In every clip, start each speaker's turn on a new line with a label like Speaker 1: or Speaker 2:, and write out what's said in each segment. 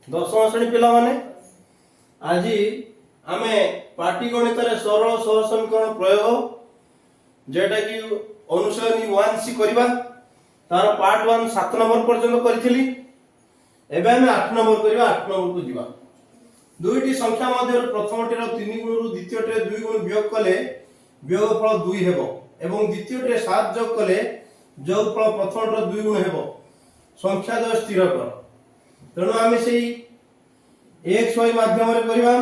Speaker 1: दशम श्रेणी पिला माने आज आमे पाटीगणित सरल सहज समीकरण प्रयोग जेटा कि अनुसरणी 1C करबा तार पार्ट 1 7 नंबर पर्यंत करिथिली एबे आमे 8 नंबर करबा 8 नंबर को जीवा दुईटी संख्या मध्य प्रथमटीर 3 गुण रु द्वितीयटीर 2 गुण वियोग कले वियोगफल 2 हेबो एवं द्वितीयटीर 7 जोग कले जोगफल प्रथमटीर 2 गुण हेबो संख्या द्वय स्थिर कर तेणु आमे सेही x y माध्यम रे करबा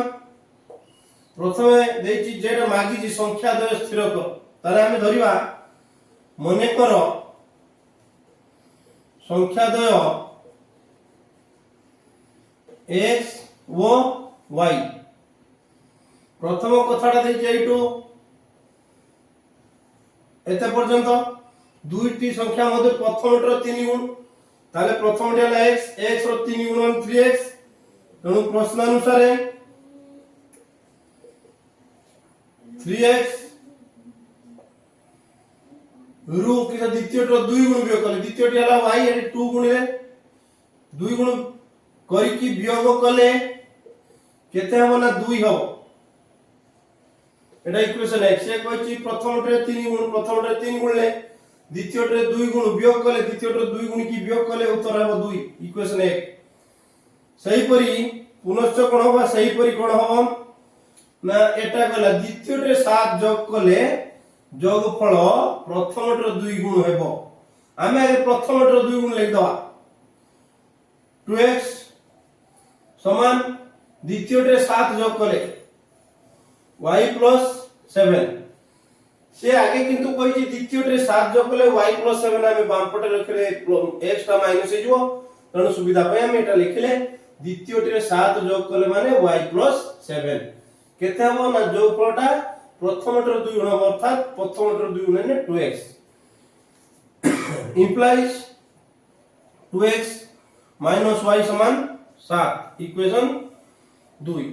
Speaker 1: प्रथमे देछि जेटा मागी जी संख्या द्वय स्थिर कर तारे आमे धरिबा मने कर संख्या द्वय x व y प्रथम कथाटा देछि एटू एते पर्यंत दुईटी संख्या मध्य प्रथमटर 3 गुण ताले प्रथमटी हला x रो 3 गुण 3x तेणु प्रश्न अनुसार 3x रु किसा द्वितीयटर 2 गुण वियोग कले द्वितीयटी हला y एटी 2 गुण रे 2 गुण करी की वियोग कले केते हबो ना 2 हबो एटा इक्वेशन x ए कहछि प्रथमटे 3 गुण प्रथमटे 3 गुण ले द्वितीयटे 2 गुण वियोग कले द्वितीयटे 2 गुण की वियोग कले उत्तर हबो 2 इक्वेशन 1 सही परी पुनश्च कोन हबो सही परी कोन हबो ना एटा गला द्वितीयटे 7 जोग कले जोगफल प्रथमटे 2 गुण हेबो आमे प्रथमटे 2 गुण लिख दवा 2x समान द्वितीयटे 7 जोग कले y plus 7 से आगे किंतु कोई जी द्वितीयटे 7 जोग कले y plus 7 आमे बाम पटे रखले x टा माइनस हे जो तण सुविधा पे हम एटा लिखले द्वितीयटे 7 जोग कले माने y plus 7 केते हबो ना जोगफलटा प्रथमटर 2 गुण अर्थात प्रथमटर 2 गुण ने 2x implies 2x minus y समान 7 इक्वेशन 2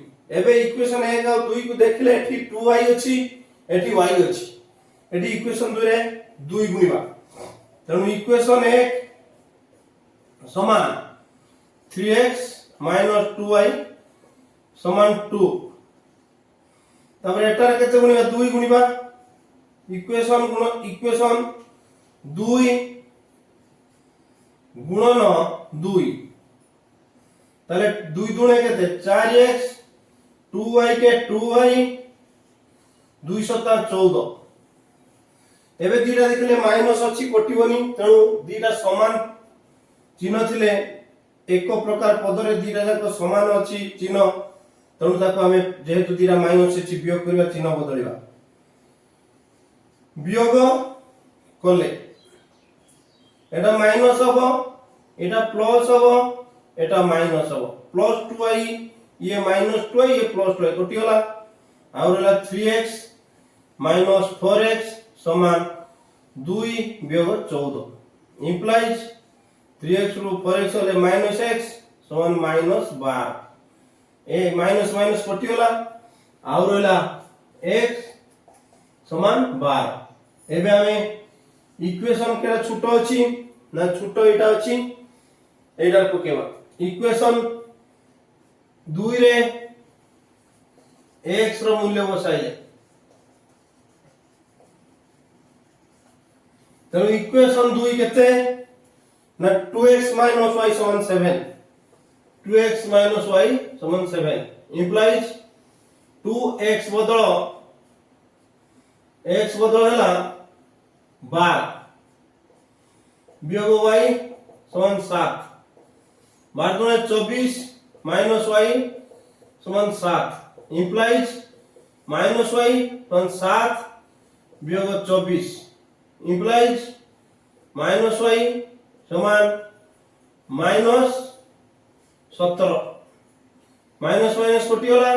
Speaker 1: एबे इक्वेशन 1 और 2 को देखले एठी 2y अछि एठी y अछि एठी इक्वेशन 2 रे 2 गुणिबा तनु इक्वेशन 1 समान 3x 2y समान 2 तबरे एटार केते गुणिबा 2 गुणिबा इक्वेशन 2 गुणन 2 ताले 2 दुणे केते 4x 2y के 2y 2 सता 14 एबे दीटा देखले माइनस अछि कटिबोनी तणु दीटा समान चिन्ह थिले एक प्रकार पद रे दीटा जाक समान अछि चिन्ह तणु ताको हमें जेहेतु दीटा माइनस अछि वियोग करबा चिन्ह बदलिबा वियोग कले एटा माइनस हबो एटा प्लस हबो एटा माइनस हबो प्लस 2y ये माइनस 2 ये प्लस 2 कटि होला और होला 3x माइनस 4x समान 2 वियोग 14 इंप्लाइज 3x रु 4x होले माइनस x समान माइनस 12 ए माइनस माइनस कटि होला और होला x समान 12 एबे हमें इक्वेशन केरा छोटो अछि ना छोटो एटा अछि एटा पकेबा इक्वेशन 2 रे x रो मूल्य बसाइले तो इक्वेशन 2 केते ना 2x y समान 7 2x y समान 7 इंप्लाइज 2x बदल x बदल हला 12 वियोग y समान 7 12 गुणे 24 माइनस y समान 7 इंप्लाइज माइनस y समान 7 वियोग 24 इंप्लाइज माइनस y समान माइनस 17 माइनस माइनस कटि होला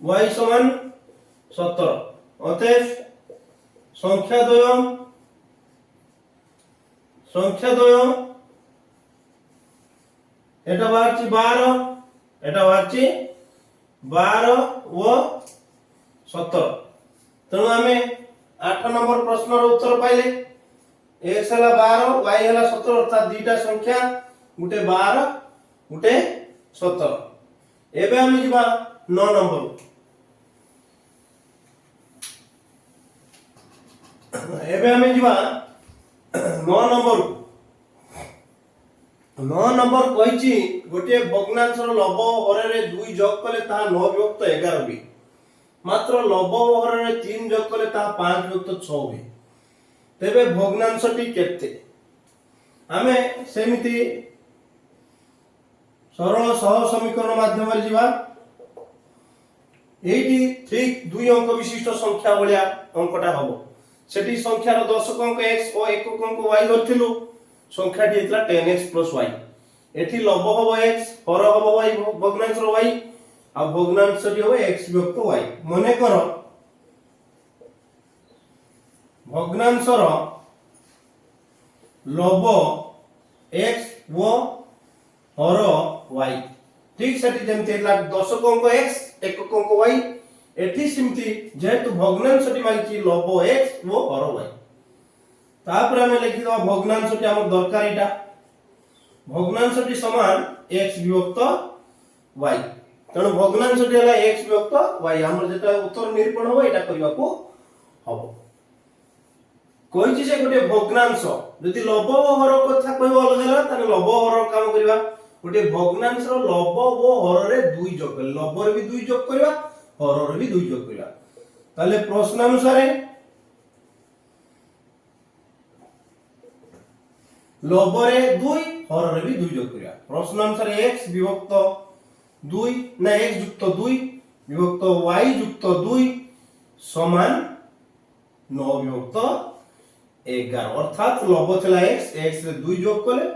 Speaker 1: y समान 17 अतएव संख्या द्वय एटा बारची 12 एटा बारची 12 व 17 तनु हमें 8 नंबर प्रश्न रो उत्तर पाइले x हला 12 y हला 17 अर्थात दुईटा संख्या गुटे 12 गुटे 17 एबे हम जिबा 9 नंबर एबे हम जिबा 9 नंबर 9 नंबर कहिछि गोटे भग्नांशर लब हरे 2 जोग कले ता 9 विभक्त 11 बी मात्र लब हरे 3 जोग कले ता 5 विभक्त 6 बी तेबे भग्नांशटी केते आमे सेमिति सरल सह समीकरण माध्यम रे जीवा एटी ठीक 2 अंक विशिष्ट संख्या भलिया अंकटा हबो सेठी संख्यार दशक अंक x और एकक अंक y करथिलु संख्याटी हेतला 10x + y एठी लब हबो x हर हबो y भग्नांश रो y आ भग्नांशटी हबो x विभक्त y मने करो भग्नांशर लब x व हर y ठीक सेठी जेमते हेतला दशक अंक x एकक अंक y एठी सिमती जेहेतु भग्नांशटी मागिची लब x व हर y तापर हमें लिखि दवा भग्नांशटी हमर दरकार इटा भग्नांशटी समान x विभक्त y तणु भग्नांशटी हला x विभक्त y हमर जेटा उत्तर निरूपण हो एटा करिवा को हबो कहिछि से गोटे भग्नांश यदि लब व हर कथा कहबो अलगा ताने लब हर काम करिवा गोटे भग्नांशर लब व हर रे 2 जोग कर लब रे भी 2 जोग करिवा हर रे भी 2 जोग करिवा ताले प्रश्न अनुसार लब रे 2 हर रे भी 2 जोग करिवा प्रश्न अनुसार x विभक्त 2 ना x युक्त 2 विभक्त y युक्त 2 समान 9 विभक्त 11 अर्थात लब थला x x रे 2 जोग कले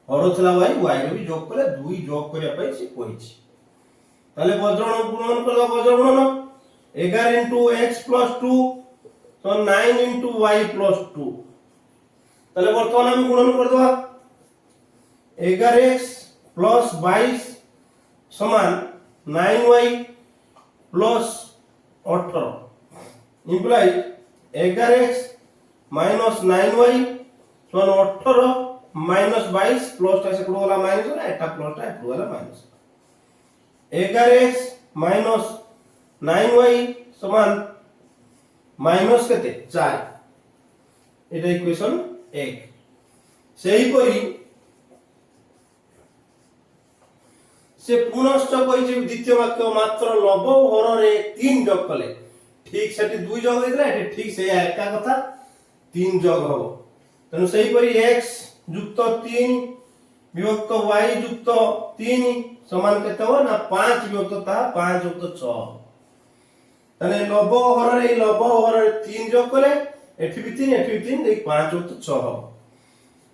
Speaker 1: हर थला y y रे भी जोग कले 2 जोग करिया पई से कहिछि ताले वज्रण गुणन करबा वज्र गुणन 11 x + 2 तो 9 y + 2 ताले वर्तमान हम गुणन कर दवा 11x + 22 समान 9y + 18 इंप्लाई 11x - 9y समान 18 - 22 प्लस टा से वाला माइनस ना एटा प्लस टा एटा वाला माइनस 11x - 9y समान माइनस केते 4 एटा इक्वेशन 1 सेही परी से पुनश्च कहिछि द्वितीय वाक्य मात्र लब हर रे 3 जोग कले ठीक सेठी 2 जोग हेतला एठी ठीक से एका कथा 3 जोग हबो तनु सेही परी x युक्त 3 विभक्त y युक्त 3 समान केते हो ना 5 विभक्त ता 5 युक्त 6 तने लब हर रे 3 जोग कले एठी भी 3 एठी भी 3 देख 5 युक्त 6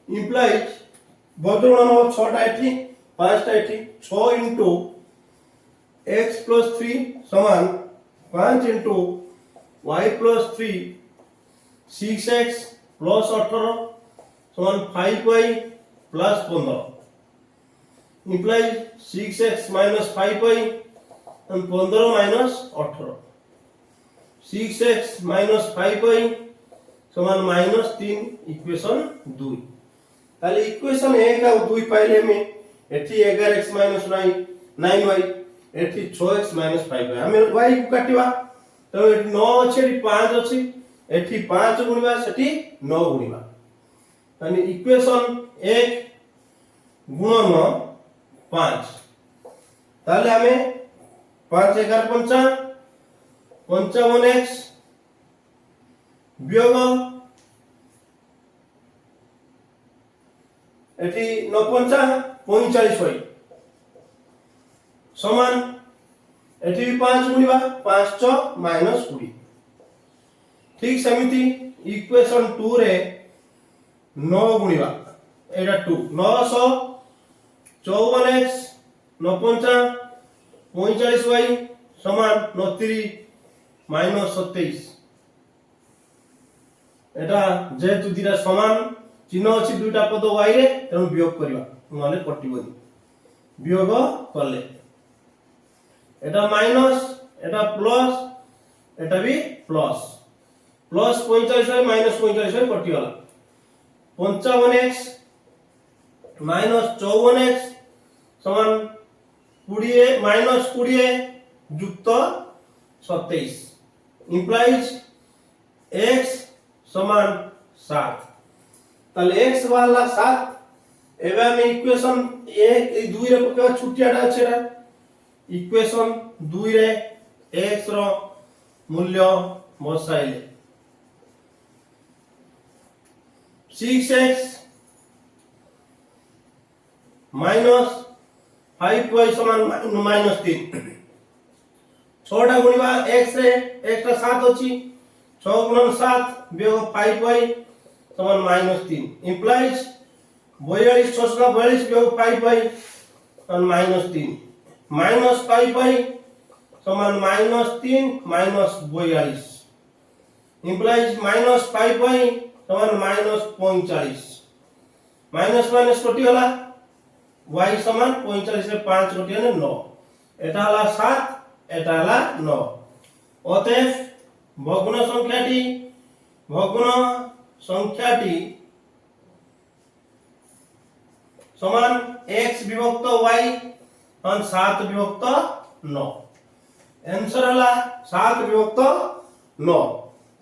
Speaker 1: इंप्लाइज बदलण 6 टा एठी 5 टा एठी 6 * x + 3 समान 5 * y + 3 6x + 18 समान 5y + 15 implies 6x - 5y and 15 - 18 6x - 5y समान -3 इक्वेशन 2 ताले इक्वेशन 1 और 2 पाइले में एठी 11x - 9y एठी 6x - 5y हमें y को काटिबा तो एठी 9 अछि एठी 5 अछि एठी 5 गुणिबा सेठी 9 गुणिबा तानी इक्वेशन 1 गुणन 5 ताले हमें 5 * 11 = 55x वियोग एठी 9 * 5 = 45 समान एठी 5 गुणिबा 5 * -20 ठीक समिति इक्वेशन 2 रे 9 गुणिबा एटा 2 954x 49 45y समान 29 -27 एटा जेतु दिरा समान चिन्ह अछि दुटा पद y रे तेनु वियोग करिवा नले कटिबोनी वियोग करले एटा माइनस एटा प्लस एटा भी plus plus 45y minus 45y कटिवाला 55x - 54x समान 20 माइनस 20 যুক্ত 27 ইমপ্লাইজ x সমান 7 তাহলে x वाला 7 এবে আমি ইকুয়েশন 1 এই 2 রে পকেবা ছুটিয়াটা আছে না ইকুয়েশন 2 রে x র মূল্য বসাইলে 6x माइनस 5y समान माइनस 3 6टा गुणिबा x रे x टा 7 अछि 6 गुणन 7 वियोग 5y समान माइनस 3 इंप्लाइज 42 6 का 42 वियोग 5y समान माइनस 3 माइनस 5y समान minus 3 minus 42 implies minus 5y समान माइनस 45 माइनस माइनस कटी होला y समान 45 रे 5 कटी ने 9 এটা হলো 7 এটা হলো 9 অতএব ভগ্ন সংখ্যাটি সমান x বিভক্ত y সমান 7 বিভক্ত 9 आंसर হলো 7 বিভক্ত 9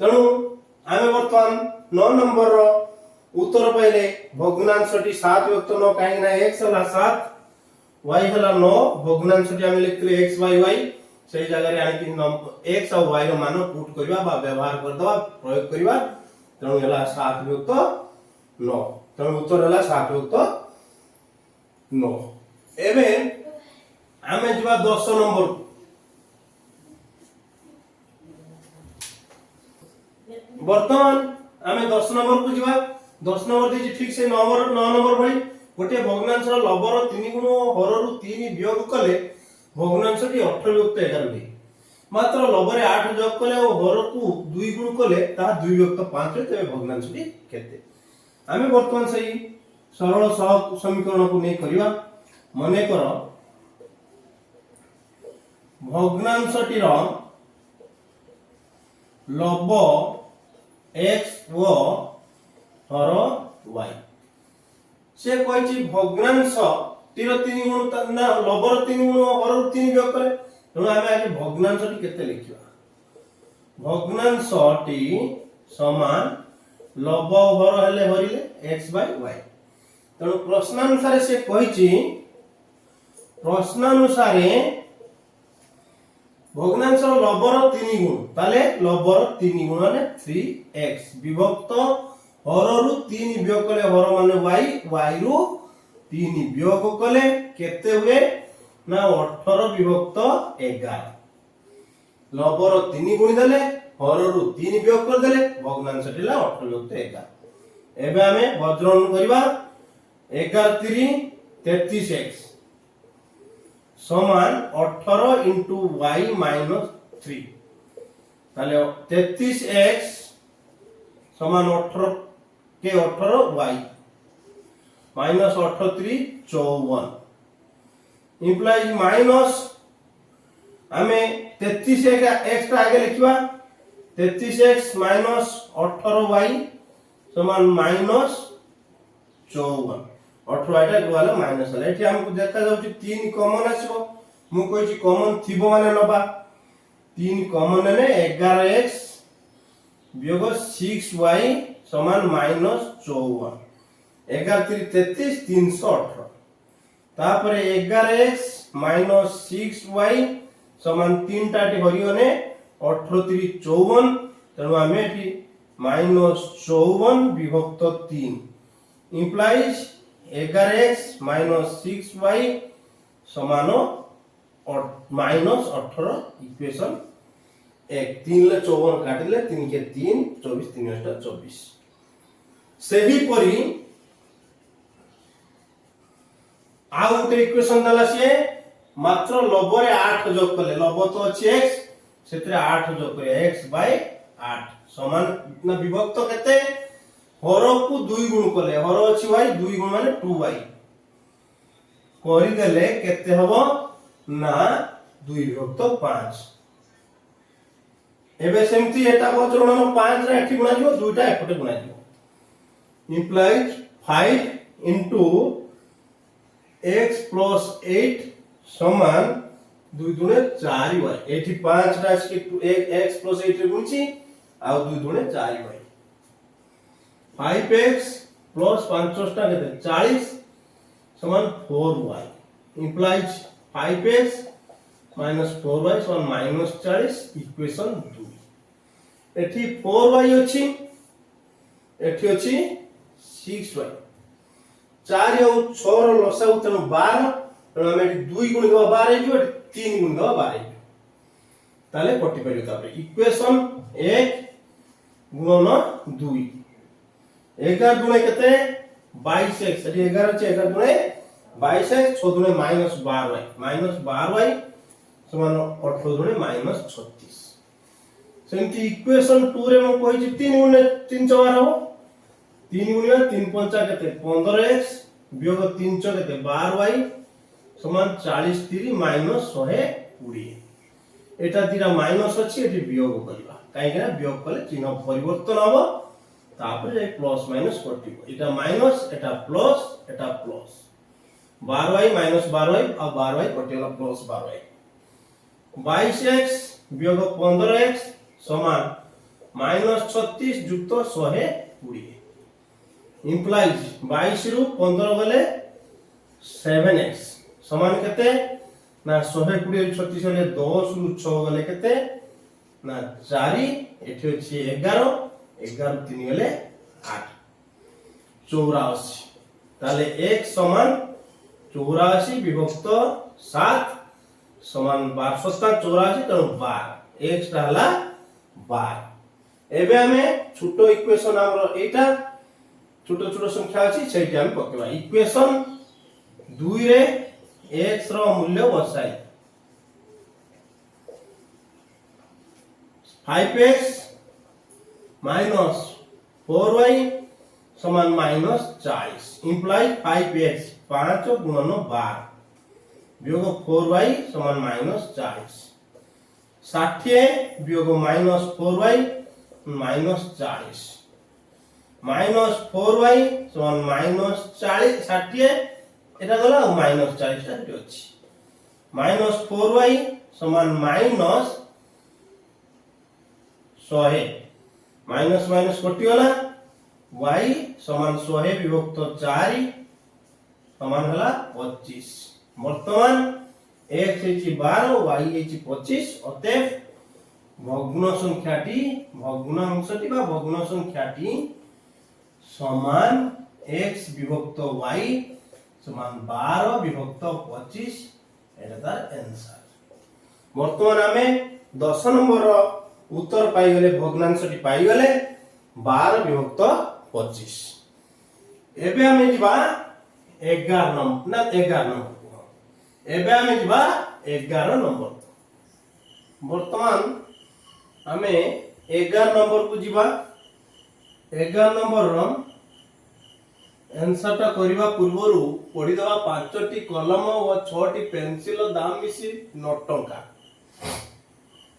Speaker 1: তেଣୁ ଆମେ ବର୍ତ୍ତମାନ 9 नंबर ର उत्तर पाइले भग्नांशटी 7 विभक्त 9 काहे ना x हला 7 y हला 9 भग्नांशटी हम लिखले x y y सही जगह रे आनी x और y रो मान पुट करबा बा व्यवहार कर दबा प्रयोग करबा तेणु हला 7 विभक्त 9 तेणु उत्तर हला 7 विभक्त 9 एबे हमें जबा 10 नंबर वर्तमान हमें 10 नंबर को जबा 10 नंबर दी ठीक से 9 नंबर भई गोटे भग्नांश रो लबर 3 गुण हर रु 3 वियोग कले भग्नांशटी 18 विभक्त 11 होई मात्र लबरे 8 जोग कले और हर को 2 गुण कले ता 2 विभक्त 5 रे तबे भग्नांशटी केते हमें वर्तमान सही सरल सहज समीकरण को नै करिवा मने करो भग्नांशटी रो लब x व हर y से कहछि भग्नांश 3 गुण ना लबर 3 गुण हर 3 वियोग करे तेणु आमे आज भग्नांशटी केते लिखिबा भग्नांशटी समान लब हर हेले हरिले x y तेणु प्रश्नानुसार से कहछि प्रश्नानुसार भग्नांश लबर 3 गुण ताले लबर 3 गुण माने 3x विभक्त हर रु 3 वियोग कले हर माने y y रु 3 वियोग कले केते हुए ना 18 विभक्त 11 लबर 3 गुणी देले हर रु 3 वियोग कर देले भग्नांशटी ला 18 विभक्त 11 एबे हमें वज्रण करबा 11 3 33x समान 18 into y minus 3 ताले 33x समान 18 के 18 y minus 83 54 implies minus हमें 33x का आगे लिखिबा 33x minus 18y समान minus 54 18 एटा वाला माइनस हला एठी हमको देखा जाउची 3 कॉमन आसीबो मु कहिची कॉमन थिबो माने नबा 3 कॉमन ने 11x वियोग 6y समान माइनस 54 11 3 33 318 तापरे 11x माइनस 6y समान 3 टाटी हरियोने 18 3 54 तेणु आमे एठी माइनस 54 विभक्त 3 इंप्लाइज 11x माइनस 6y समान माइनस 18 इक्वेशन 1 3 ले 54 काटिले 3 के 3 24 3 24 सेही परी आ उटे इक्वेशन दला से मात्र लबरे 8 जोग करले लब तो अछि x सेतरे 8 जोग करे x बाय 8 समान इतना विभक्त केते हर को 2 गुण करले हर अछि y 2 गुण माने 2y करि देले केते हबो ना 2 विभक्त 5 एबे सेमती एटा बचरण 5 रे एठी गुणा दियो दुटा एपटे गुणा दियो implies 5 into x plus 8 समान 2 दुणे 4y एठी 5 टा इसके 1x प्लस 8 रे गुणची आ 2 दुणे 4y 5x प्लस 5 टा केते 40 समान 4y implies 5x minus 4y समान minus 40 इक्वेशन 2 एठी 4y अछि एठी अछि 6y 4 और 6 रो लसाउ तनु 12 तनु हम एठी 2 गुण दबा 12 हे जो 3 गुण दबा 12 हे ताले कटि परियो तापर इक्वेशन 1 गुणन 2 11 दुणे केते 22x एठी 11 अछि 11 दुणे 22x 6 दुणे -12y समान 18 दुणे -36 सेमती इक्वेशन 2 रे म कहि छि 3 गुणे 3 4 हो 3 गुणिया 3 पंचा केते 15x वियोग 3 छ केते 12y समान 40 3 -120 एटा दिरा माइनस अछि एठी वियोग करबा काहे कि ना वियोग कले चिन्ह परिवर्तन हबो तापर ए प्लस माइनस कटिबो एटा माइनस एटा प्लस 12y - 12y आ 12y कटिला प्लस 12y 22x वियोग 15x समान -36 जुक्त 120 implies 22 रु 15 गले 7x समान केते ना 120 रु 36 गले 10 रु 6 गले केते ना 4 एठी अछि 11 11 3 गले 8 84 ताले x समान 84 विभक्त 7 समान 12 7 84 तो 12 x टा हला 12 एबे हमें छोटो इक्वेशन हमरो एटा छोटो छोटो संख्या अछि सेटा हम पकेबा इक्वेशन 2 रे x रो मूल्य बसाई 5x minus 4y समान -40 implies 5x 5 गुणन 12 वियोग 4y समान -40 60 वियोग -4y -40 -4y समान -40 60 एटा गला -40 टा अछि -4y समान -100 माइनस माइनस कटि गला y समान 100 विभक्त 4 समान हला 25 वर्तमान x हेछि 12 y हेछि 25 अतएव भग्न संख्याटी भग्नांशटी बा भग्न संख्याटी समान x विभक्त y समान 12 विभक्त 25 एटा तार आंसर वर्तमान हमें 10 नंबर रो उत्तर पाई गले भग्नांशटी पाई गले 12 विभक्त 25 एबे हमें जिबा 11 नंबर ना 11 नंबर एबे हमें जिबा 11 नंबर वर्तमान हमें 11 नंबर को जिबा 11 नंबर रो आंसर टा करबा पूर्वरु पढि दवा 5टी कलम और 6टी पेंसिल दाम मिसी 9 टंका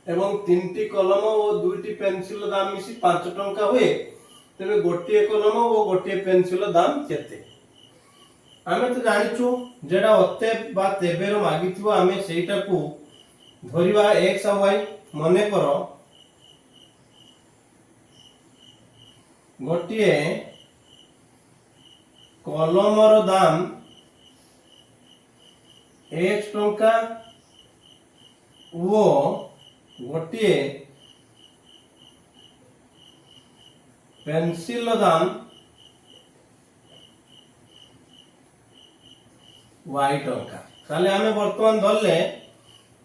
Speaker 1: एवं 3टी कलम और 2टी पेंसिल दाम मिसी 5 टंका हुए तबे गोटिए कलम और गोटिए पेंसिल दाम केते आमे तो जानिचु जेडा ओते बा तेबेरो मागिथिबो आमे सेटा को धरिबा x और y मने करो गोटिए कलमर दाम 1 टंका वो गोटिए पेंसिल दाम y टंका ताले हमें वर्तमान धरले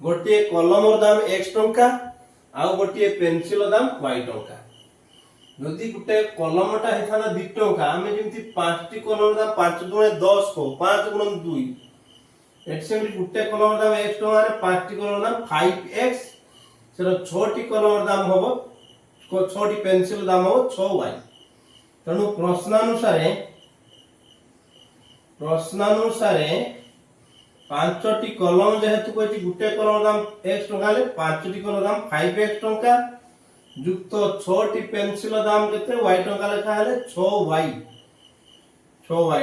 Speaker 1: गोटिए कलमर दाम x टंका आ गोटिए पेंसिल दाम y टंका यदि गुटे कलमटा हेथाना 2 टंका हमें जेंति 5टी कलम दाम 5 गुणे 10 को 5 गुणे 2 एक्चुअली गुटे कलम दाम 1 टंका रे 5टी कलम दाम 5x सेरो 6टी कलम दाम होबो 6टी पेंसिल दाम होबो 6y तनु प्रश्नानुसारे 5टी कलम जेहेतु कहछि गुटे कलम दाम x टंका ले 5टी कलम दाम 5x टंका युक्त 6टी पेंसिल दाम केते y टंका लेखा हले 6y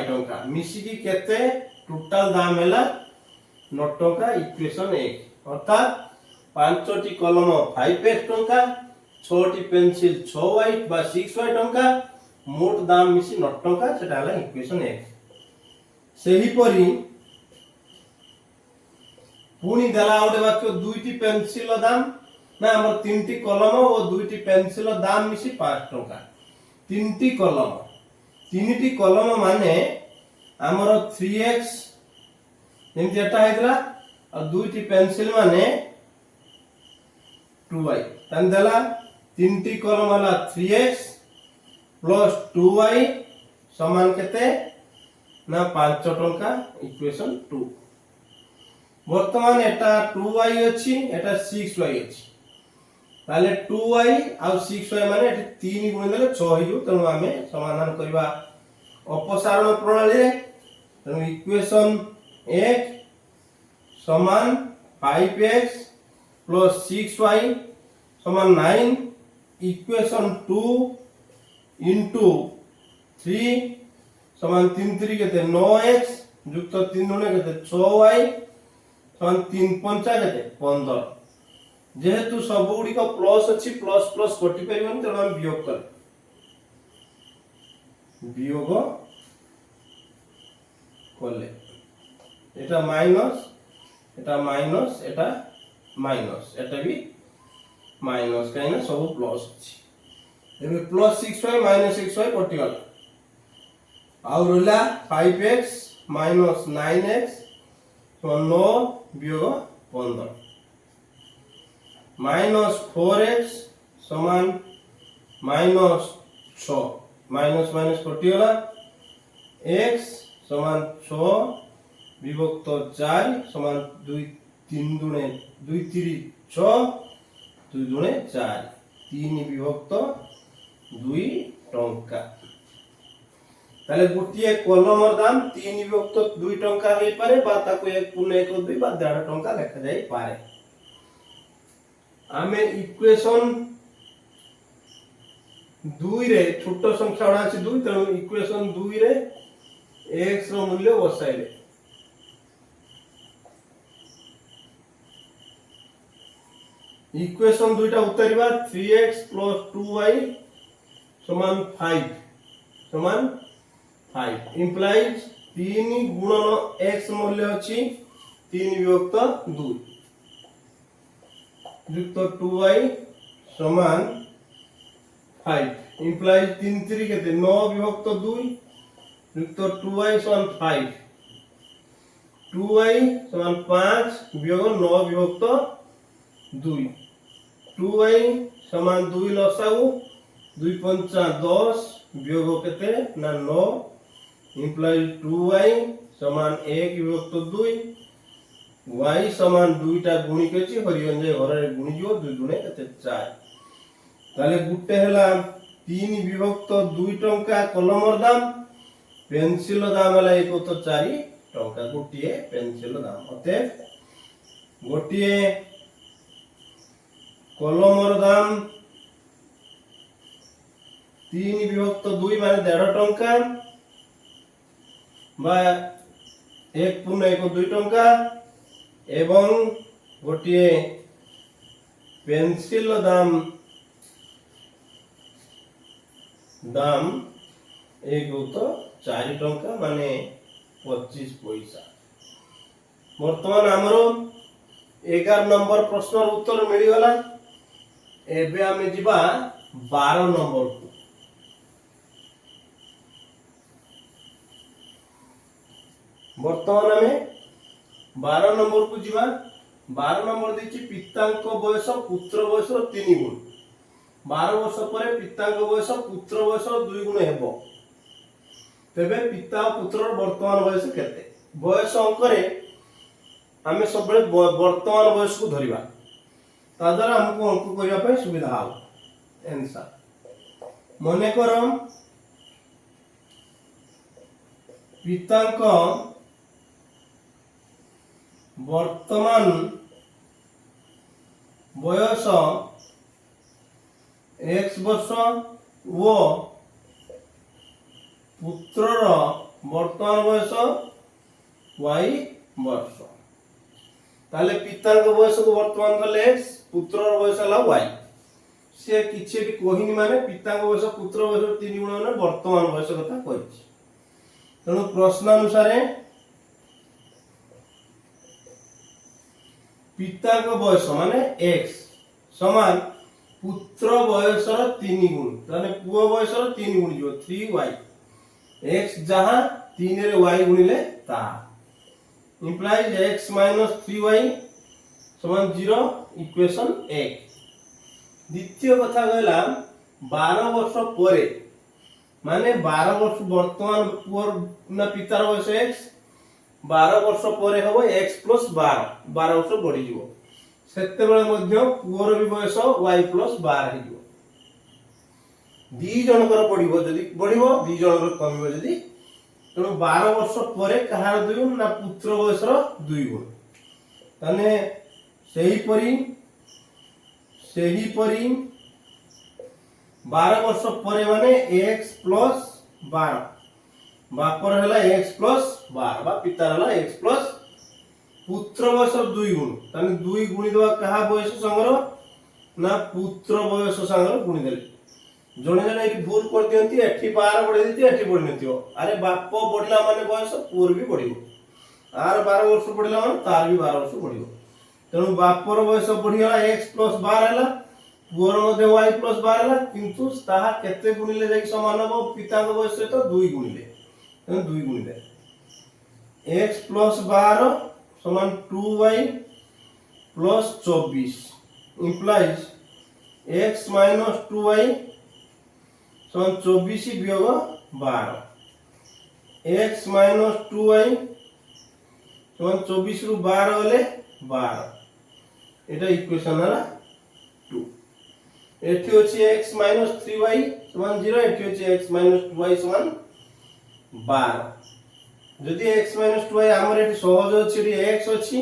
Speaker 1: टंका मिसी की केते टोटल दाम हैला टंका इक्वेशन 1 अर्थात 5टी कलम 5x टंका 6टी पेंसिल 6y बा 6y टंका मोट दाम मिसी 9 टंका सेटा हला इक्वेशन 1 सेही परी पुनी देला आउटे वाक्य दुईटी पेंसिल दाम ना हमर तीनटी कलम और दुईटी पेंसिल दाम मिसी 5 टंका तीनटी कलम माने हमर 3x जेमति एटा हेतला और दुईटी पेंसिल माने 2y तन देला तीनटी कलम वाला 3x प्लस 2y समान केते ना 5 टंका इक्वेशन 2 वर्तमान एटा 2y अछि एटा 6y अछि ताले 2y आ 6y माने एटी 3 गुण देले 6 हिजु तनु आमे समाधान करबा अपसारण प्रणाली रे तनु इक्वेशन 1 समान 5x प्लस 6y समान 9 इक्वेशन 2 इनटू 3 समान 3 3 केते 9x युक्त 3 गुणे केते 6y समान 3 पंचा केते 15 जेहेतु सब गुडी को प्लस अछि प्लस प्लस कटि परिबन त हम वियोग कर वियोग करले এটা মাইনাস এটা মাইনাস এটা মাইনাস এটা भी माइनस काइना सब प्लस अछि एबे प्लस 6y माइनस 6y कटिगला आउ रहला 5x माइनस 9x तो 9 वियोग 15 माइनस 4x समान माइनस 6 माइनस माइनस कटिगला x समान 6 विभक्त 4 समान 2 3 दुने 2 3 6 2 दुने 4 3 विभक्त 2 टंका ताले गुटिए कलमर दाम 3 विभक्त 2 टंका होई पारे बा ताको 1.12 बा 1.5 टंका लेखा जाई पारे आमे इक्वेशन 2 रे छोटो संख्या उडा अछि 2 तनो इक्वेशन 2 रे x रो मूल्य बसाइले इक्वेशन दुईटा उतरिबा 3x plus 2y समान 5 implies 3 गुणन x मूल्य अछि 3 विभक्त 2 युक्त 2y समान 5 implies 3 3 केते 9 विभक्त 2 युक्त 2y समान 5 2y समान 5 वियोग 9 विभक्त 2 2y समान 2 लसाउ 2 पंचा 10 वियोग केते ना 9 इंप्लाइज 2y समान 1 विभक्त 2 y समान 2 टा गुणी केछि हरियन जे घरे गुणी जो 2 गुणे केते 4 ताले गुटे हला 3 विभक्त 2 टंका कलमर दाम पेंसिल दाम हला 1 तो 4 टंका गुटिए पेंसिल दाम अते गुटिए कलमर दाम 3 विभक्त 2 माने 1.5 टंका बा 1.1 टंका एवं गोटिए पेंसिल दाम 1 तो 4 टंका माने 25 पैसा वर्तमान हमरो 11 नंबर प्रश्न उत्तर मिली गला एबे हमें जिबा 12 नंबर को वर्तमान हमें 12 नंबर को जिबा 12 नंबर देखि पितांक बयस पुत्र बयस 3 गुण 12 वर्ष परे पितांक बयस पुत्र बयस 2 गुण हेबो तेबे पिता और पुत्र वर्तमान बयस केते बयस अंक रे हमें सब बड़े वर्तमान बयस को धरिबा ता द्वारा हमको अंक करिया पे सुविधा हो आंसर मने करम पितांक वर्तमान बयस x वर्ष वो पुत्रर वर्तमान बयस y वर्ष ताले पिता बयस को वर्तमान गले x पुत्र बयस हला y से किछि कोहिनी माने पिता बयस पुत्र बयस 3 गुण माने वर्तमान बयस कथा कहिछि तेणु प्रश्न अनुसार पिता बयस माने x समान पुत्र बयस 3 गुण ताने पुओ बयस 3 गुण जो 3y x जहां 3 रे y गुणिले ता implies x minus 3y समान 0 इक्वेशन 1 द्वितीय कथा कहला 12 वर्ष परे माने 12 वर्ष वर्तमान पुअर ना पितार बयस x 12 वर्ष परे हबो x plus 12 12 वर्ष बढ़ी जीवो सेते बेले मध्य पुअर भी बयस y plus 12 ही जीवो दी जनकर पडिबो जदी बढ़िबो दी जनकर कमिबो जदी तेणु 12 वर्ष परे कहार 2 गुण ना पुत्र बयस 2 गुण तने सही परी 12 वर्ष परे माने x plus 12 बापर हला x plus 12 बा पिता हला x plus पुत्र बयस 2 गुण तने 2 गुणी दवा कहा बयस संगर ना पुत्र बयस संगर गुणी देले जने जने एठी भूल कर दियंती एठी 12 बढ़े दिति एठी बढ़ नथियो अरे बाप बढ़िला माने बयस पूर भी बढ़िबो आर 12 वर्ष बढ़िला माने तार भी 12 वर्ष बढ़िबो तेनु बापर बयस बढ़िला x plus 12 हला पुअर मध्ये y plus 12 हला किंतु ताहा केते गुणिले जाई समान हो पिता को बयस तो 2 गुणिले तेनु 2 गुणिले x plus 12 समान 2y plus 24 implies x minus 2y समान 24 वियोग 12 x minus 2y समान 24 रु 12 होले 12 एटा इक्वेशन हला 2 एठी होची x minus 3y समान 0 एठी होची x minus 2y समान 12 जदि x minus 2y हमर एठी सहज अछि रे x अछि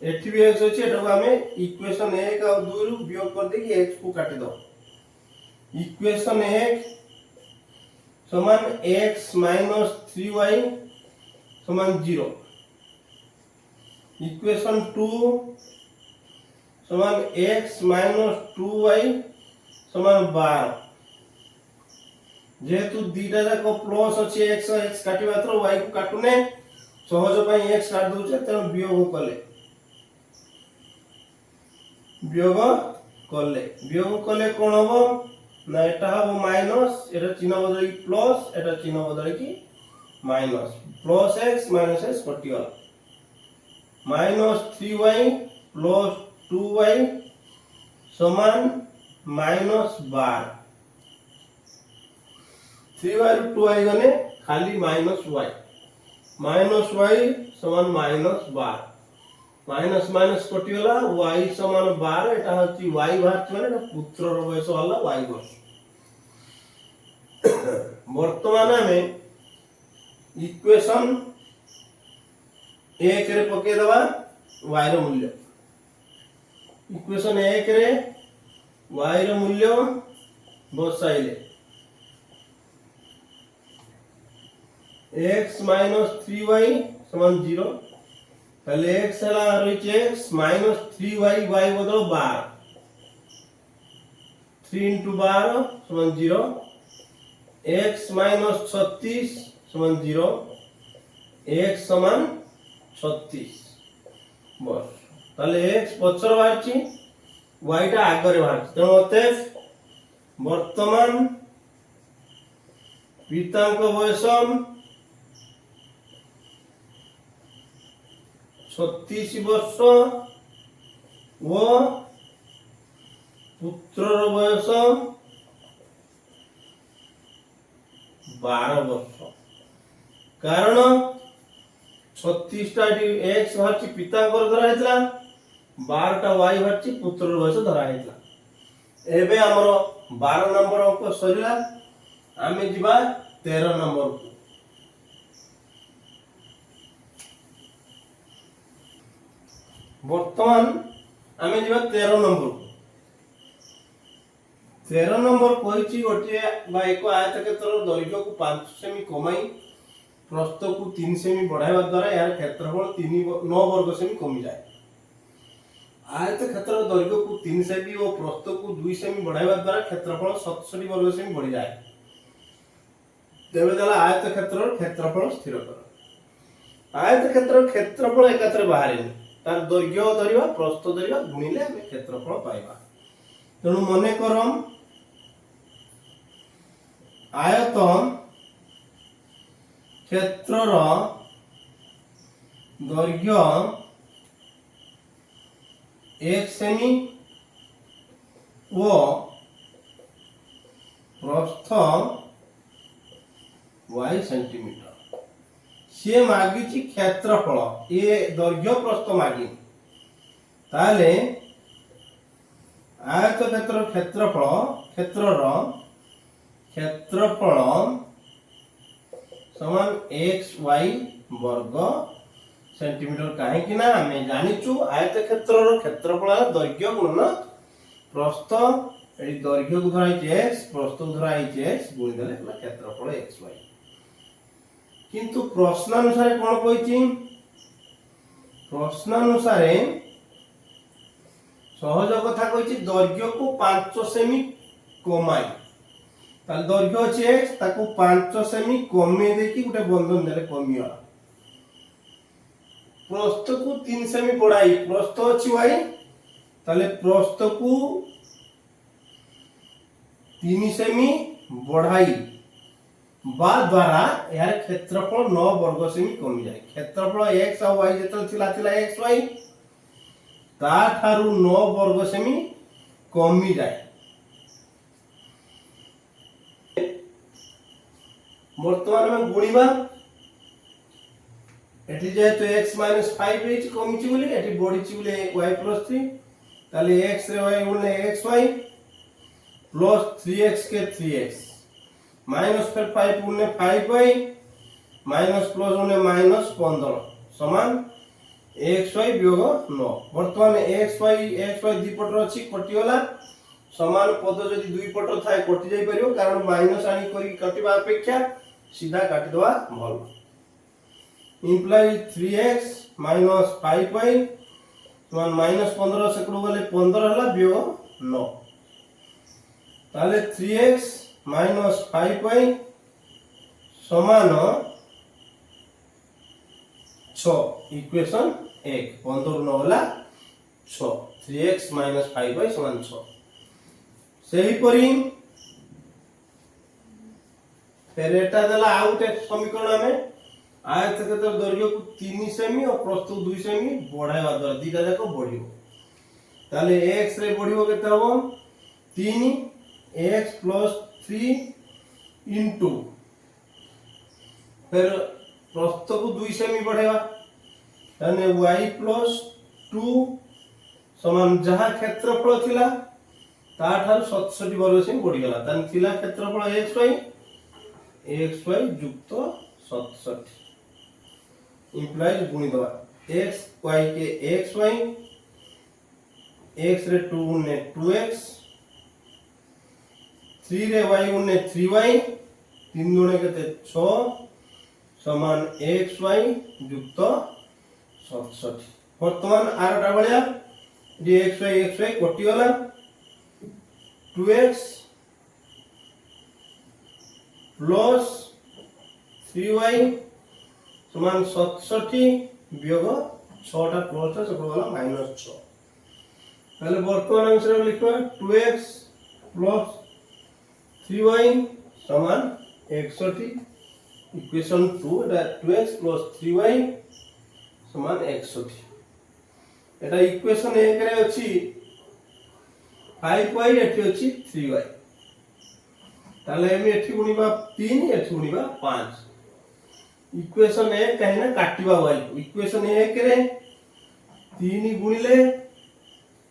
Speaker 1: एठी भी x अछि एटा को हमें इक्वेशन 1 और 2 रु वियोग कर दे कि x को काटि दो इक्वेशन 1 समान x minus 3y समान 0 इक्वेशन 2 समान x minus 2y समान 12 जेहेतु दीटा जाक प्लस अछि x x काटी मात्र y को काटुने सहज पई x काट दोचे त वियोग कले कोन हबो ना एटा हबो माइनस एटा चिन्ह बदल की प्लस एटा चिन्ह बदल की minus plus x minus x कटिगला माइनस 3y प्लस 2y समान माइनस 12 3y रु 2y गने खाली माइनस y समान माइनस 12 माइनस माइनस कटिगला y समान 12 एटा हची y बाहर माने पुत्र रो बयस वाला y वर्ष वर्तमान में इक्वेशन 1 रे पके दवा y रो मूल्य इक्वेशन 1 रे y रो मूल्य बसाइले x minus 3y समान 0 पहले x हला रहिचे x minus 3y y बदल 12 3 into 12 समान 0 x minus 36 समान 0 x समान 36 बस ताले x पछर बाहरची y टा आगरे बाहरची तेणु मते वर्तमान पितांक बयस 36 वर्ष व पुत्रर बयस 12 वर्ष कारण 36 टा x बाहरची पितांकर धरा हेतला 12 टा y बाहरची पुत्रर बयस धरा हेतला एबे हमर 12 नंबर अंक सरिला आमे जिबा 13 नंबर को वर्तमान आमे जिबा 13 नंबर को 13 नंबर कहिची गोटे बा एक आयतक्षेत्र दैर्घ्य को 5 सेमी कमाई प्रस्थ को 3 सेमी बढ़ाइबा द्वारा यार क्षेत्रफल 9 वर्ग सेमी कमी जाए आयत क्षेत्र दैर्घ्य को 3 सेमी और प्रस्थ को 2 सेमी बढ़ाइबा द्वारा क्षेत्रफल 67 वर्ग सेमी बढ़ी जाए। तेबे दला आयत क्षेत्रफल स्थिर कर। आयत क्षेत्रफल एकात्र बाहरे तार दैर्घ्य धरिबा प्रस्थ धरिबा गुणिले हम क्षेत्रफल पाइबा। तेणु मने करम आयतन क्षेत्रर दैर्घ्य 1 सेमी व प्रस्थ y सेंटीमीटर। से मागिची क्षेत्रफल ये दैर्घ्य प्रस्थ मागी ताले आयत क्षेत्रफल समान xy वर्ग सेंटीमीटर। काहे कि ना हमें जानिचु आयत क्षेत्रफल दैर्घ्य गुणन प्रस्थ। एडी दैर्घ्य को धराइछे x प्रस्थ को धराइछे x गुणि देले क्षेत्रफल xy। किंतु प्रश्नानुसार कोन कहिछि प्रश्नानुसार सहज कथा कहिछि दैर्घ्य को 5 सेमी कमाई ताल दैर्घ्य अछि x ताको 5 सेमी कमे देकी गुटे बंधन देले कमिया। प्रस्थ को 3 सेमी बढ़ाई प्रस्थ अछि y ताले प्रस्थ को 3 सेमी बढ़ाई बा द्वारा यार क्षेत्रफल 9 वर्ग सेमी कमी जाए। क्षेत्रफल x और y जेतल थिला xy ता थारु 9 वर्ग सेमी कमी जाए। वर्तमान में गुणिबा एठी जेतु x - 5 एच कमिछि बोली एठी बढिछि बोली y + 3 ताले x रे y गुणले xy प्लस 3x के 3x माइनस फिर 5 गुणले 5y माइनस प्लस गुणले माइनस 15 समान xy वियोग 9। वर्तमान xy दी पटर अछि कटि गला समान पद जदि दुई पटर थाए कटि जाई परियो कारण माइनस आनी करी कटिबा अपेक्षा सीधा काटि दवा भल। इंप्लाई 3x माइनस 5y समान माइनस 15 से गले 15 हला वियोग 9 ताले 3x माइनस 5y समान 6 इक्वेशन 1 15 9 हला 6 3x माइनस 5y समान 6। सही परी फिर एटा देला आउट एक समीकरण में आयत क्षेत्र दैर्घ्य को 3 सेमी और प्रस्थ 2 सेमी बढ़ाइबा द्वारा दीटा जाको बढ़ियो ताले x रे बढ़ियो केते हो 3x + 3 इनटू फिर प्रस्थ को 2 सेमी बढ़ाइबा ताने y + 2 समान जहां क्षेत्रफल थिला ता ठार 67 वर्ग सेमी बढ़ी गला ताने थिला क्षेत्रफल xy युक्त 67 इंप्लाइज गुणी दवा x y के xy x रे 2 गुणे 2x 3 रे y गुणे 3y 3 गुणे केते 6 समान xy युक्त 67। वर्तमान आरटा बळिया जे xy कटि गला 2x प्लस 3y समान 67 वियोग 6 टा प्लस टा सब गला माइनस 6 पहले वर्तमान आंसर लिखवा 2x प्लस 3y समान 61 इक्वेशन 2 एटा 2x प्लस 3y समान 61 एटा इक्वेशन 1 रे अछि 5y एठी अछि 3y ताले एमे एठी गुणिबा 3 एठी गुणिबा 5 इक्वेशन 1 कहीं ना काटिबा y इक्वेशन 1 रे 3 गुणिले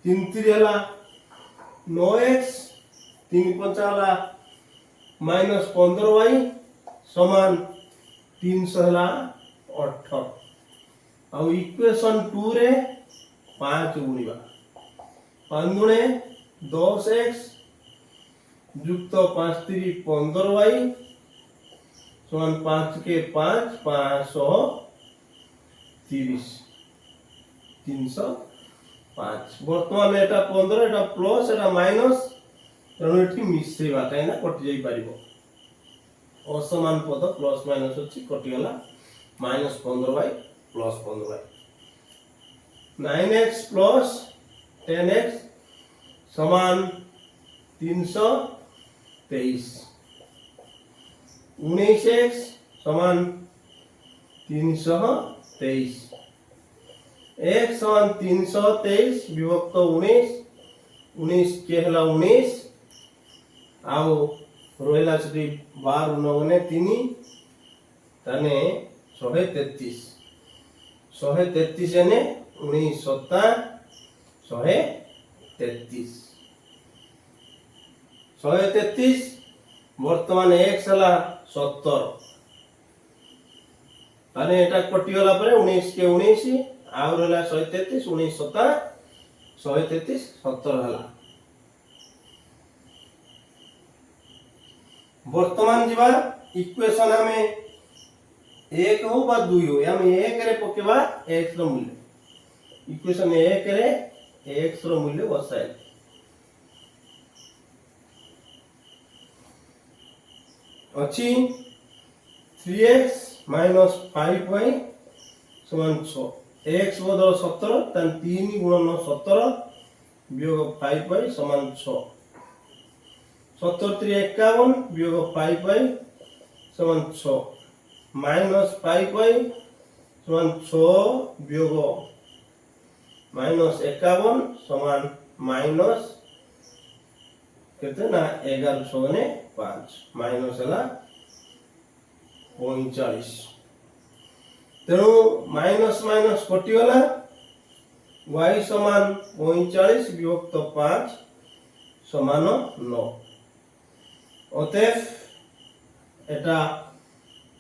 Speaker 1: 3 3 हला 9x 3 5 हला माइनस 15y समान 300 हला 18 आ इक्वेशन 2 रे 5 गुणिबा 5 गुणे 10x युक्त 5 3 15y समान 5 के 5 530 330 5 बर्तमान एटा 15 एटा प्लस एटा माइनस तेणु एठी मिसेबा काई ना कटि जाई परिबो असमान पद प्लस माइनस अछि कटि गला -15 bye +15 bye 9x plus 10x समान 323 19x समान 323 एक समान 323 विभक्त 19 19 के हला 19 आओ रोहिला छटी 12 9 3 तने 133 133 ने 19 7 133 133 वर्तमान x हला 70 तने एटा कटि गला परे 19 के 19 आउ रहला 133 19 7 133 70 हला वर्तमान जीवा इक्वेशन हमें 1 हो बा 2 हो हम 1 रे पकेबा x रो मूल्य इक्वेशन 1 रे x रो मूल्य बसाए अछि 3x - 5y समान 6 x बदल 17 तन 3 गुणन 17 वियोग 5y समान 6 70 3 51 वियोग 5y समान 6 माइनस 5y समान 6 वियोग -51 समान माइनस केते ना 11 6 ने 5 माइनस हला 39 तेणु माइनस माइनस कटि गला y समान 39 विभक्त 5 समान 9 अतएव एटा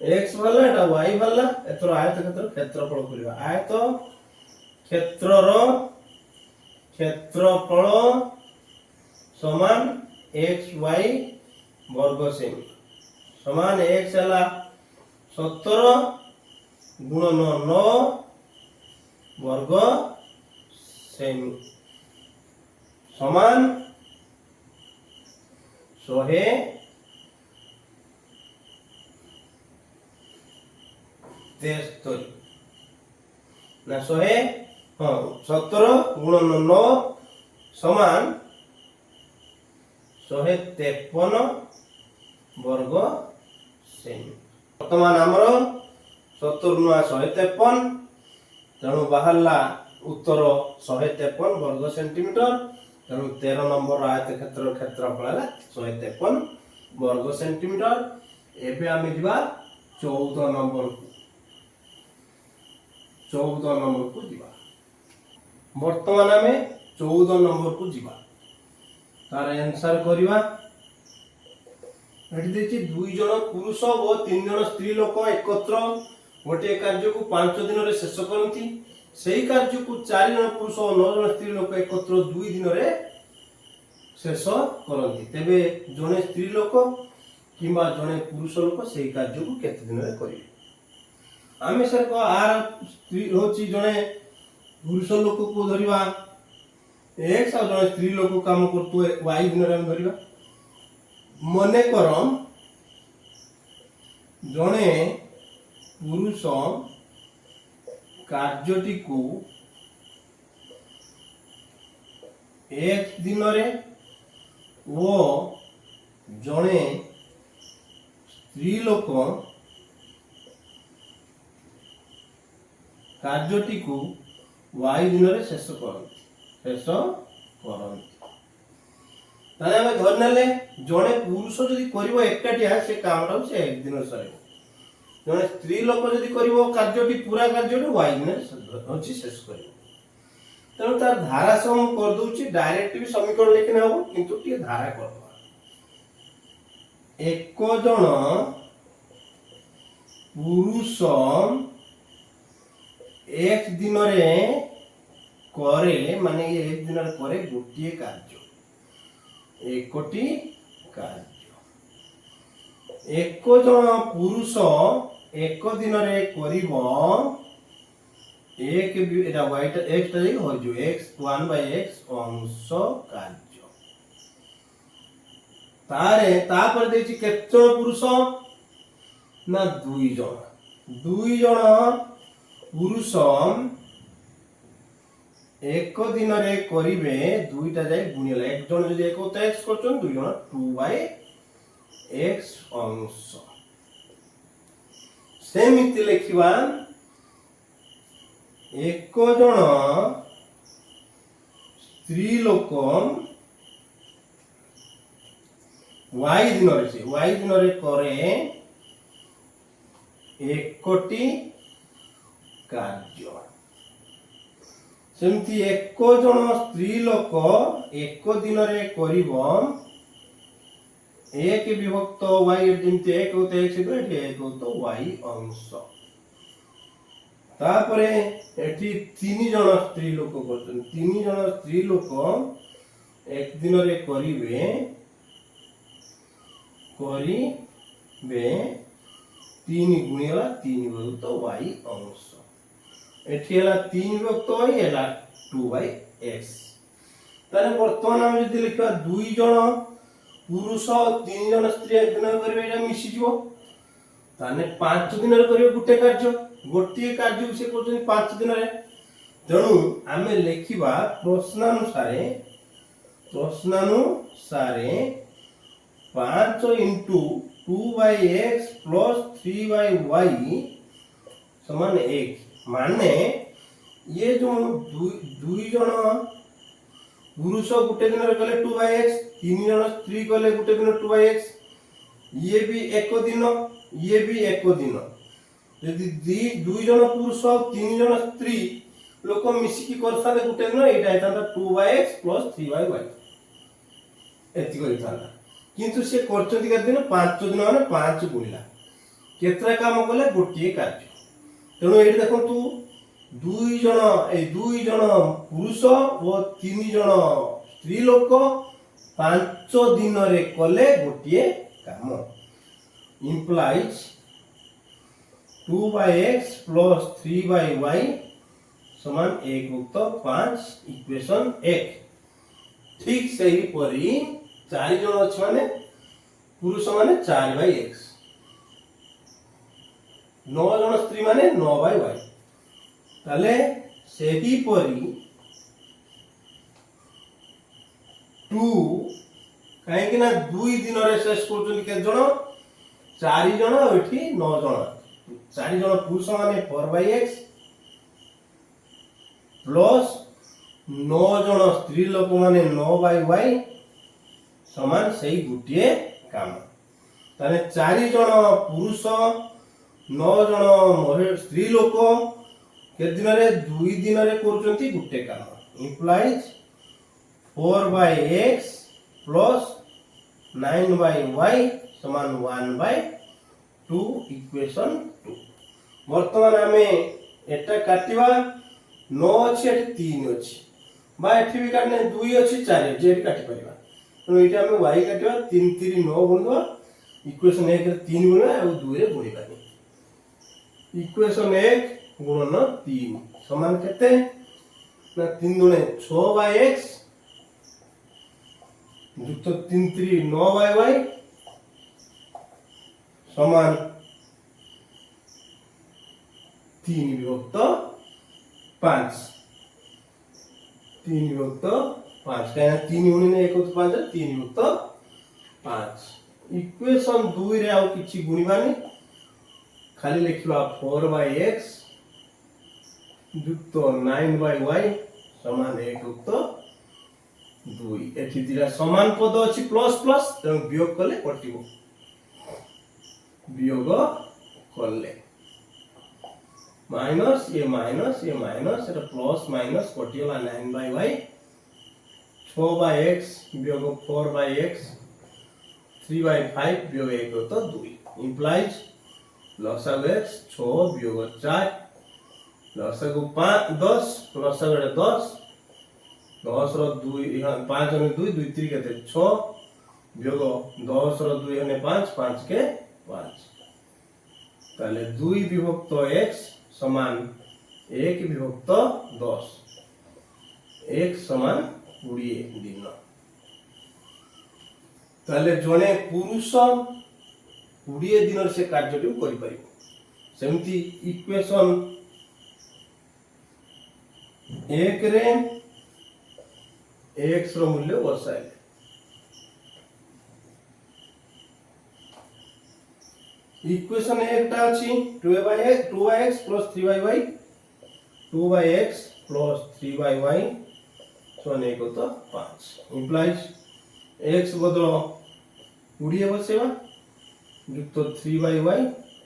Speaker 1: x वाला एटा y वाला एतर आयत क्षेत्रफल करिवा आयत क्षेत्रर क्षेत्रफल समान xy वर्ग सेमी समान x हला 17 गुणन 9 वर्ग सेमी समान 173 ना 17 गुणन 9 समान 153 वर्ग सेमी वर्तमान हमर 70 नुआ 153 तेणु बाहरला उत्तर 153 वर्ग सेंटीमीटर तेणु 13 नंबर आयत क्षेत्र क्षेत्रफल है 153 वर्ग सेंटीमीटर एबे आमे दिबा 14 नंबर को दिबा वर्तमान आमे 14 नंबर को दिबा तार आंसर करिवा एठी देखि 2 जण पुरुष और 3 जण स्त्री लोक एकत्र गोटे कार्य को 5 दिन रे शेष करंती सेही कार्य को 4 जण पुरुष और 9 जण स्त्री लोक एकत्र 2 दिन रे शेष करंती तेबे जणे स्त्री लोक किबा जणे पुरुष लोक सेही कार्य को केते दिन रे करिवे आमे सर को आर स्त्री होची जणे पुरुष लोक को धरिवा x और जणे स्त्री लोक काम करतो y दिन रे हम धरिवा मने करम जणे पुरुष कार्यटी को एक दिन रे वो जणे स्त्री लोक कार्यटी को y दिन रे शेष करंती ताले हमें धर नेले जणे पुरुष जदी करिवो एकटाटिया से कामटा से एक दिन सरे जणे स्त्री लोक जदी करिवो कार्यटी पूरा कार्यटी y दिन होची शेष करिवो तेणु तार धारा सम कर दोची डायरेक्ट भी समीकरण लेकिन हबो किंतु टी धारा कर दो एक जण पुरुष एक दिन रे करे माने एक दिन रे करे गोटिए कार्य एकोटी कार्य एक जन पुरुष एक दिन रे करिवो एक এটা y টা x টা যাই হই जो x 1/x অংশ কার্য তারপরে দেখছি কেতজন পুরুষ না দুই জন পুরুষ এক দিনরে করিবে দুইটা যাই গুণিলে একজন যদি একতা x করছন দুই জন 2/x অংশ সেমিতি লেখিবা ଏକ ଜଣ ସ୍ତ୍ରୀ ଲୋକ y ଦିନରେ କରେ একটি କାର୍ଯ୍ୟ ସେମିତି ଏକ ଜଣ ସ୍ତ୍ରୀ ଲୋକ ଏକ ଦିନରେ କରିବ ଏକ ବିଭକ୍ତ y ଯେମିତି ଏକ ହଉତ x ଏଠି ଏକ ହଉତ y ଅଂଶ तापरे एठी तीन जन स्त्री लोक करछन तीन जन स्त्री लोक एक दिन रे करिवे तीन गुणिला तीन विभक्त y अंश एठी हला तीन विभक्त y हला 2/x ताने वर्तमान हम जदि लिखा दुई जन पुरुष तीन जन स्त्री एक दिन करिवे एटा मिसि जिवो ताने 5 दिन रे करिवे गुटे कार्य गोटे कार्य से करछन 5 दिन रे तेणु आमे लेखिबा प्रश्नानुसारे 5 into 2/x plus 3/y समान 1 माने ये जो दुई जन पुरुष गुटे दिन रे कले 2/x तीन जन स्त्री कले गुटे दिन 2/x ये भी एक दिन ये भी एक दिन यदि दुई जन पुरुष तीन जन स्त्री लोक मिसिकी करथाले गुटे दिन एटा हेतांता 2/x plus 3/y एति करिथाला किंतु से करचंती के दिन 5 दिन माने 5 गुणिला केतरा काम कले गोटिए कार्य तेणु एठी देखंतु दुई जन पुरुष और तीन जन स्त्री लोक 5 दिन रे कले गोटिए काम implies 2/x plus 3/y समान 1/5 इक्वेशन 1 ठीक सही परी 4 जन अछि माने पुरुष माने 4/x 9 जन स्त्री माने 9/y ताले सेही परी 2 काहे कि ना दुई दिन रे शेष करछन के जन 4 जन एठी 9 जन 4 जन पुरुष माने 4/x प्लस 9 जन स्त्री लोक माने 9/y समान सही गुटिए काम ताने 4 जन पुरुष 9 जन महिला स्त्री लोक के दिन रे दुई दिन रे करछंती गुटे काम इंप्लाइज 4/x प्लस 9/y समान 1/2 इक्वेशन 2 वर्तमान हमें एटा काटिबा 9 अछि एठी 3 अछि बा एठी भी काटने 2 अछि 4 अछि एठी काटि परिबा तो एटा हमें y काटिबा 3 3 9 गुणवा इक्वेशन 1 रे 3 गुणवा और 2 रे गुणिबा इक्वेशन 1 गुणन 3 समान केते ना 3 गुणे 6/x युक्त 3 3 9/y समान 3 विभक्त 5 3 विभक्त 5 क्या 3 गुणिले 1 होत 5 3 विभक्त 5 इक्वेशन 2 रे आउ किछि गुणिबानी खाली लिखिबा 4/x युक्त 9/y समान 1 युक्त 2 एठी दिला समान पद अछि प्लस प्लस त वियोग कले कटिबो वियोग कले माइनस ये एटा प्लस माइनस कटिला 9/y 6/x वियोग 4/x 3/5 वियोग 1 तो 2 इंप्लाइज लसागु x 6 वियोग 4 लसागु 5 10 लसागु 10 10 रो 2 5 रो 2 2 3 केते 6 वियोग 10 रो 2 हने 5 5 के 5 ताले 2 विभक्त x समान 1 विभक्त 10 1 समान 20 दिन ताले जने पुरुष 20 दिन से कार्यटी करि परिबो सेमती इक्वेशन 1 रे x रो मूल्य बसाइले इक्वेशन 1 टा अछि 2x plus 3y 2x plus 3y समान एक तो 5 implies x बदल 20 बसेवा युक्त 3y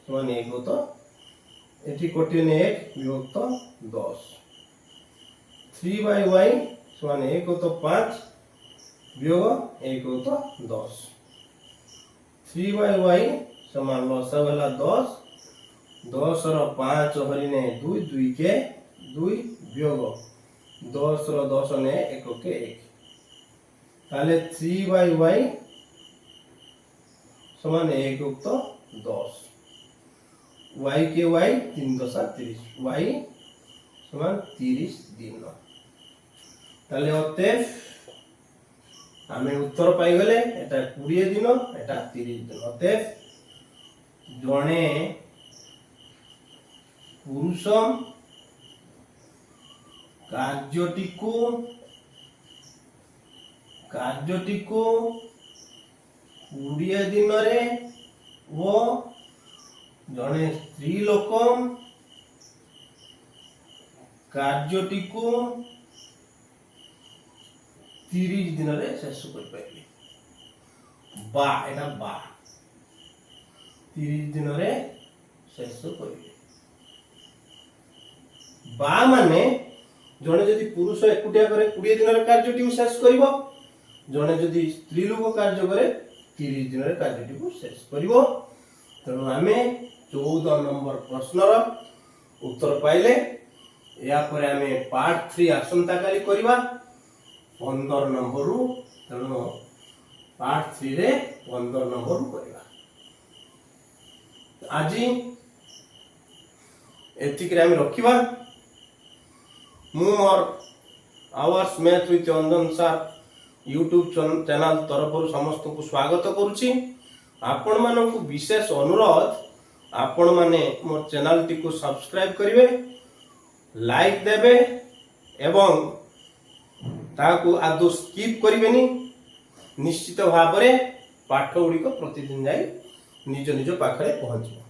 Speaker 1: समान एक तो एठी कोटिन 1 विभक्त 10 3y समान एक तो 5 वियोग एक तो 10 3y समान लसा वाला 10 10 रो 5 हरिने 2 2 के 2 वियोग 10 रो 10 ने 1 के 1 ताले 3y समान 1 तो 10 y के y 3 10 30 y समान 30 दिन ताले होते आमे उत्तर पाई गले एटा 20 दिन एटा 30 दिन होते जणे पुरुष कार्यटी को 20 दिन रे वो जणे स्त्री लोक कार्यटी को 30 दिन रे शेष कर पाइले बा एटा बा 30 दिन रे शेष करिले बा माने जणे जदि पुरुष एकुटिया करे 20 दिन रे कार्यटी को शेष करिवो जणे जदि स्त्री लोक कार्य करे 30 दिन रे कार्यटी को शेष करिवो तेणु आमे 14 नंबर प्रश्नर उत्तर पाइले या परे आमे पार्ट 3 आसंता काली करिवा 15 नंबर रु तेणु पार्ट 3 रे 15 नंबर रु करिवा आज एतिक रे आमे रखिबा मु मोर hours math with Anjan sir YouTube channel तरफ समस्त को स्वागत करुछि आपण मानकु विशेष अनुरोध आपण माने मोर चैनल टी को सब्सक्राइब करिवे लाइक देबे एवं ताकू आदो स्किप करिवेनी निश्चित भाबरे पाठ गुडी को प्रतिदिन जाई निज निज पाखरे पहुंचो।